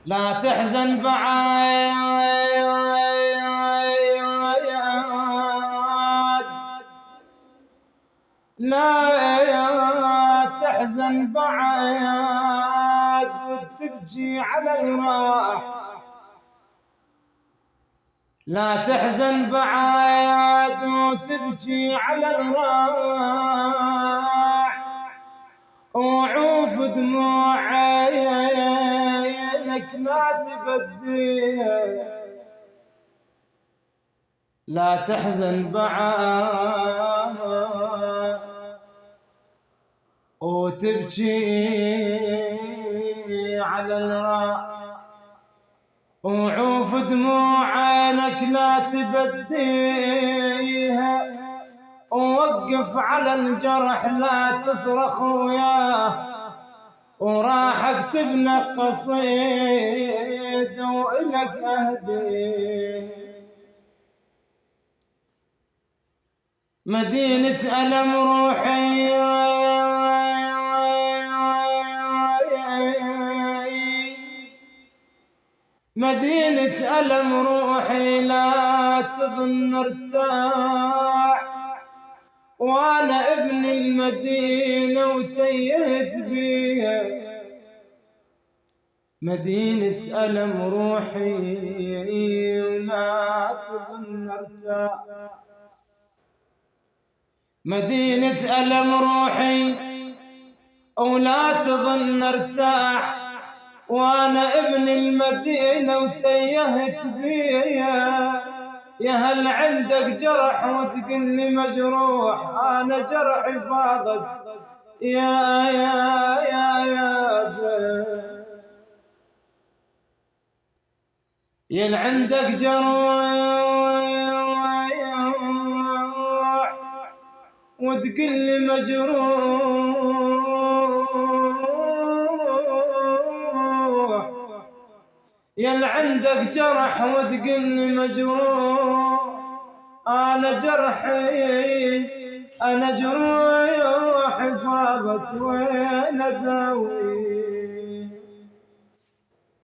لا تحزن بعاد، لا تحزن بعاد وتبكي على الراح. لا تحزن بعاد وتبكي على الراح، وعوف دموع عينك لا تبديها. لا تحزن بعاد وتبكي على الراح، وعوف دموع عينك لا تبديها. ووقف على الجرح لا تصرخ وياه، وراح اكتب لك قصيد وإلك أهدي. مدينة ألم روحي مدينة ألم روحي، لا تظن ارتاح، وأنا ابن المدينة وتيهت بيها. مدينة ألم روحي ولا تظن ارتاح، مدينة ألم روحي ولا تظن ارتاح، وانا ابن المدينة وتيهت بيا. يا هل عندك جرح وتقلي مجروح، انا جرحي فاضت يا عندك جروح وتقلي مجروح، يا عندك جرح وتقلي مجروح. انا جروحي فاضت وين اداوي.